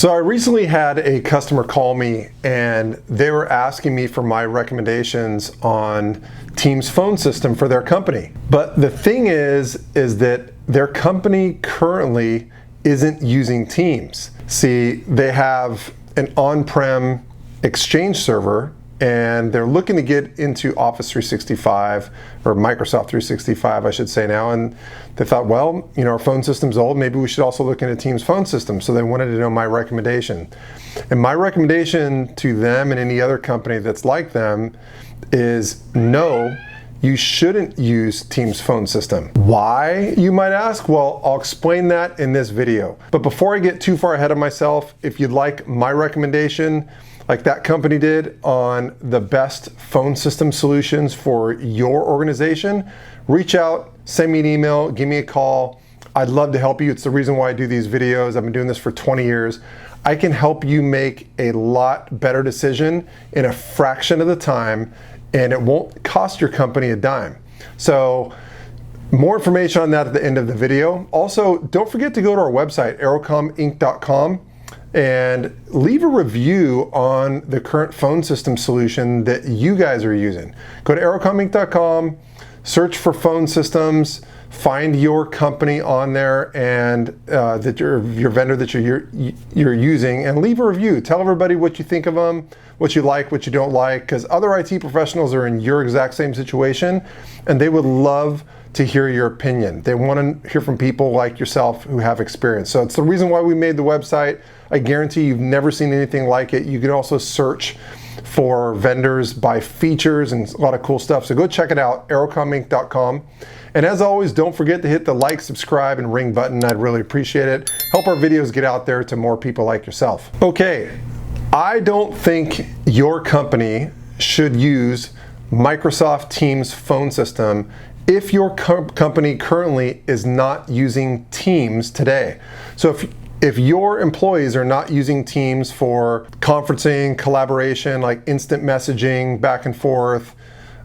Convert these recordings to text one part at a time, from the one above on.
So I recently had a customer call me and they were asking me for my recommendations on Teams phone system for their company. But the thing is that their company currently isn't using Teams. See, they have an on-prem Exchange server and they're looking to get into Office 365 or Microsoft 365, I should say now. And they thought, well, you know, our phone system's old. Maybe we should also look into Teams phone system. So they wanted to know my recommendation. And my recommendation to them and any other company that's like them is no, you shouldn't use Teams phone system. Why, you might ask? Well, I'll explain that in this video. But before I get too far ahead of myself, if you'd like my recommendation, like that company did on the best phone system solutions for your organization, reach out, send me an email, give me a call. I'd love to help you. It's the reason why I do these videos. I've been doing this for 20 years. I can help you make a lot better decision in a fraction of the time, and it won't cost your company a dime. So more information on that at the end of the video. Also, don't forget to go to our website, AeroCominc.com, and leave a review on the current phone system solution that you guys are using. Go to AeroCominc.com, search for phone systems, find your company on there and that your vendor that you're using, and leave a review. Tell everybody what you think of them, what you like, what you don't like, because other IT professionals are in your exact same situation and they would love to hear your opinion. They want to hear from people like yourself who have experience. So it's the reason why we made the website. I guarantee you've never seen anything like it. You can also search for vendors by features and a lot of cool stuff. So go check it out, AeroCominc.com. And as always, don't forget to hit the like, subscribe, and ring button. I'd really appreciate it. Help our videos get out there to more people like yourself. Okay, I don't think your company should use Microsoft Teams phone system if your company currently is not using Teams today. So if your employees are not using Teams for conferencing, collaboration, like instant messaging, back and forth,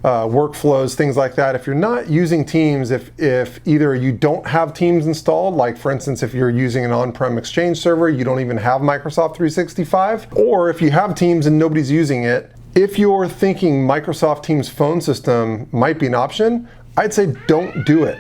workflows, things like that, if you're not using Teams, if either you don't have Teams installed, like for instance, if you're using an on-prem Exchange server, you don't even have Microsoft 365, or if you have Teams and nobody's using it, if you're thinking Microsoft Teams phone system might be an option, I'd say don't do it.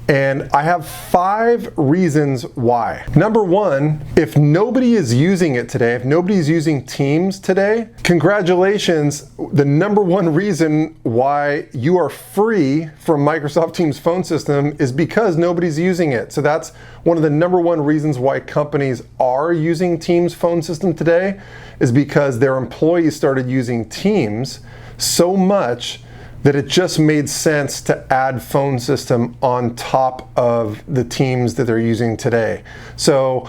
And I have 5 reasons why. Number 1, if nobody is using it today, if nobody's using Teams today, congratulations. The number 1 reason why you are free from Microsoft Teams phone system is because nobody's using it. So that's one of the number 1 reasons why companies are using Teams phone system today, is because their employees started using Teams so much that it just made sense to add phone system on top of the Teams that they're using today. So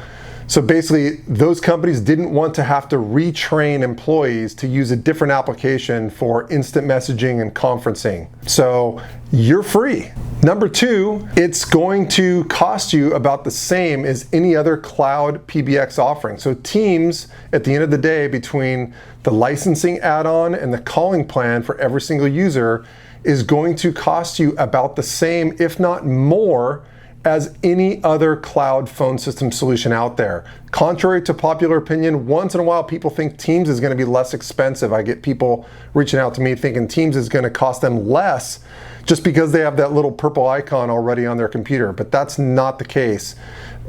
basically, those companies didn't want to have to retrain employees to use a different application for instant messaging and conferencing. So you're free. Number 2, it's going to cost you about the same as any other cloud PBX offering. So Teams, at the end of the day, between the licensing add-on and the calling plan for every single user, is going to cost you about the same, if not more, as any other cloud phone system solution out there. Contrary to popular opinion, once in a while people think Teams is going to be less expensive. I get people reaching out to me thinking Teams is going to cost them less just because they have that little purple icon already on their computer, but that's not the case.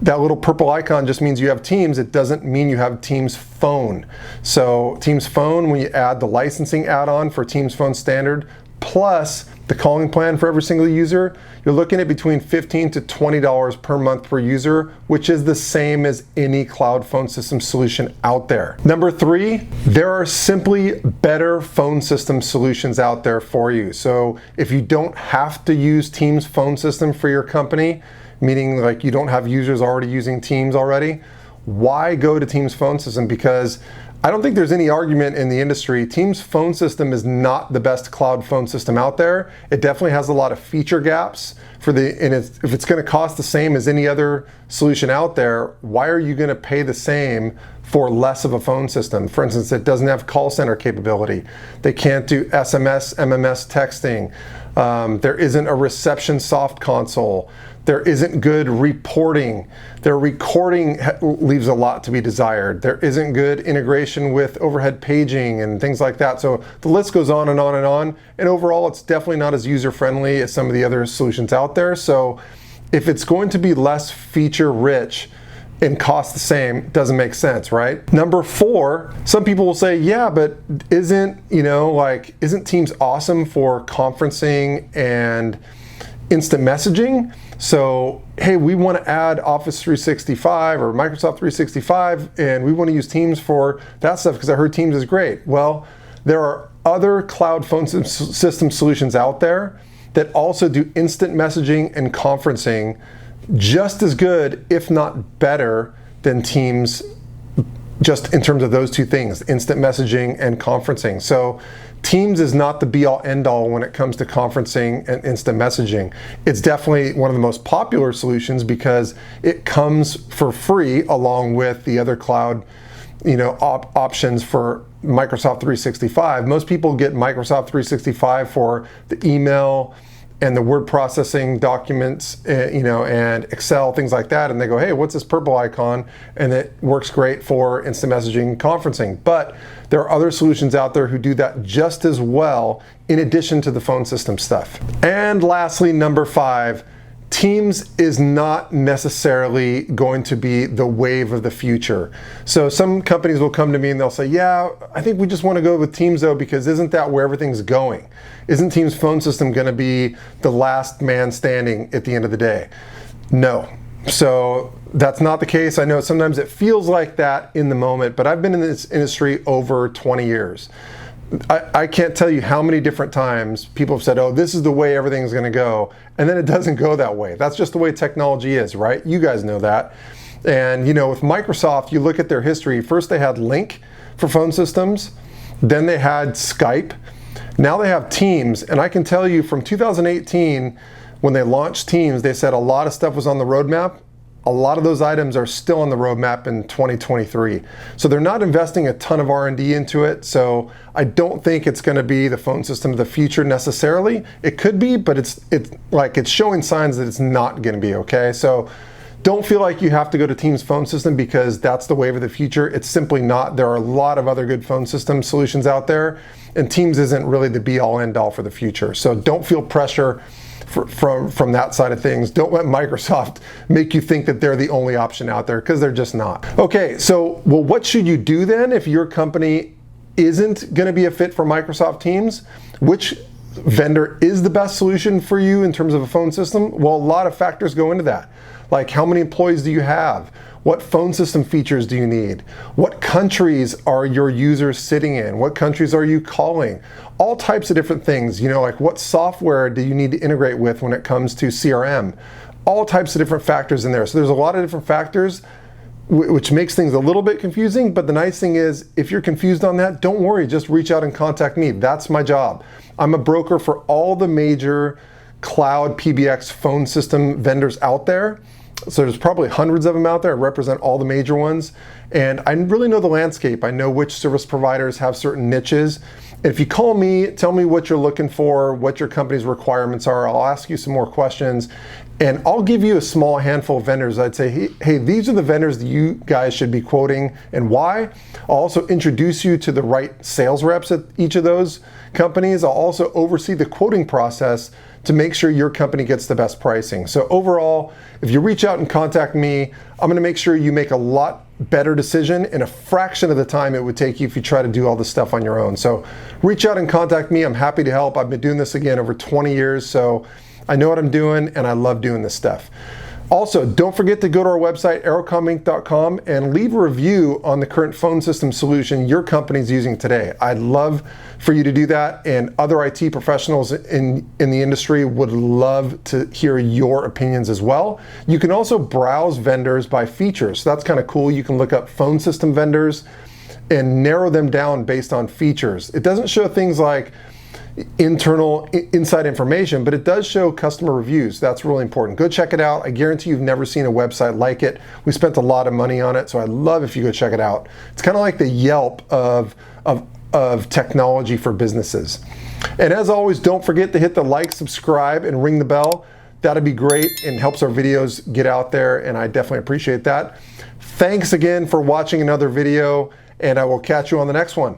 That little purple icon just means you have Teams. It doesn't mean you have Teams Phone. So Teams Phone, when you add the licensing add-on for Teams Phone Standard, plus the calling plan for every single user, you're looking at between $15 to $20 per month per user, which is the same as any cloud phone system solution out there. Number 3, there are simply better phone system solutions out there for you. So if you don't have to use Teams phone system for your company, meaning like you don't have users already using Teams already, why go to Teams phone system? Because I don't think there's any argument in the industry. Teams phone system is not the best cloud phone system out there. It definitely has a lot of feature gaps and if it's going to cost the same as any other solution out there, why are you going to pay the same for less of a phone system? For instance, it doesn't have call center capability. They can't do SMS, MMS texting. There isn't a reception soft console. There isn't good reporting. Their recording leaves a lot to be desired. There isn't good integration with overhead paging and things like that. So the list goes on and on and on. And overall, it's definitely not as user-friendly as some of the other solutions out there. So if it's going to be less feature-rich and cost the same, it doesn't make sense, right? Number 4, some people will say, yeah, but isn't Teams awesome for conferencing and instant messaging? So, hey, we want to add Office 365 or Microsoft 365, and we want to use Teams for that stuff because I heard Teams is great. Well, there are other cloud phone system solutions out there that also do instant messaging and conferencing just as good, if not better, than Teams, just in terms of those two things, instant messaging and conferencing. So Teams is not the be-all end-all when it comes to conferencing and instant messaging. It's definitely one of the most popular solutions because it comes for free along with the other cloud, options for Microsoft 365. Most people get Microsoft 365 for the email and the word processing documents, and Excel, things like that. And they go, hey, what's this purple icon? And it works great for instant messaging conferencing. But there are other solutions out there who do that just as well, in addition to the phone system stuff. And lastly, number 5, Teams is not necessarily going to be the wave of the future. So some companies will come to me and they'll say, yeah, I think we just want to go with Teams though, because isn't that where everything's going? Isn't Teams phone system going to be the last man standing at the end of the day? No. So that's not the case. I know sometimes it feels like that in the moment, but I've been in this industry over 20 years. I can't tell you how many different times people have said, oh, this is the way everything's going to go. And then it doesn't go that way. That's just the way technology is, right? You guys know that. And, with Microsoft, you look at their history. First, they had Lync for phone systems. Then they had Skype. Now they have Teams. And I can tell you from 2018, when they launched Teams, they said a lot of stuff was on the roadmap. A lot of those items are still on the roadmap in 2023. So they're not investing a ton of R&D into it. So I don't think it's going to be the phone system of the future necessarily. It could be, but it's showing signs that it's not going to be, okay? So don't feel like you have to go to Teams phone system because that's the wave of the future. It's simply not. There are a lot of other good phone system solutions out there, and Teams isn't really the be-all end-all for the future. So don't feel pressure from that side of things. Don't let Microsoft make you think that they're the only option out there, because they're just not. Okay, so what should you do then if your company isn't going to be a fit for Microsoft Teams? Which vendor is the best solution for you in terms of a phone system? Well, a lot of factors go into that. Like, how many employees do you have? What phone system features do you need? What countries are your users sitting in? What countries are you calling? All types of different things. Like, what software do you need to integrate with when it comes to CRM? All types of different factors in there. So there's a lot of different factors, which makes things a little bit confusing. But the nice thing is, if you're confused on that, don't worry, just reach out and contact me. That's my job. I'm a broker for all the major cloud PBX phone system vendors out there. So there's probably hundreds of them out there. I represent all the major ones. And I really know the landscape. I know which service providers have certain niches. And if you call me, tell me what you're looking for, what your company's requirements are. I'll ask you some more questions. And I'll give you a small handful of vendors. I'd say, hey, these are the vendors that you guys should be quoting and why. I'll also introduce you to the right sales reps at each of those companies. I'll also oversee the quoting process to make sure your company gets the best pricing. So overall, if you reach out and contact me, I'm gonna make sure you make a lot better decision in a fraction of the time it would take you if you try to do all this stuff on your own. So reach out and contact me. I'm happy to help. I've been doing this again over 20 years, so I know what I'm doing and I love doing this stuff. Also, don't forget to go to our website, aerocominc.com, and leave a review on the current phone system solution your company's using today. I'd love for you to do that, and other IT professionals in the industry would love to hear your opinions as well. You can also browse vendors by features. So that's kind of cool. You can look up phone system vendors and narrow them down based on features. It doesn't show things like inside information, but it does show customer reviews. That's really important. Go check it out. I guarantee you've never seen a website like it. We spent a lot of money on it, so I'd love if you go check it out. It's kind of like the Yelp of of technology for businesses. And as always, don't forget to hit the like, subscribe, and ring the bell. That'd be great and helps our videos get out there, and I definitely appreciate that. Thanks again for watching another video, and I will catch you on the next one.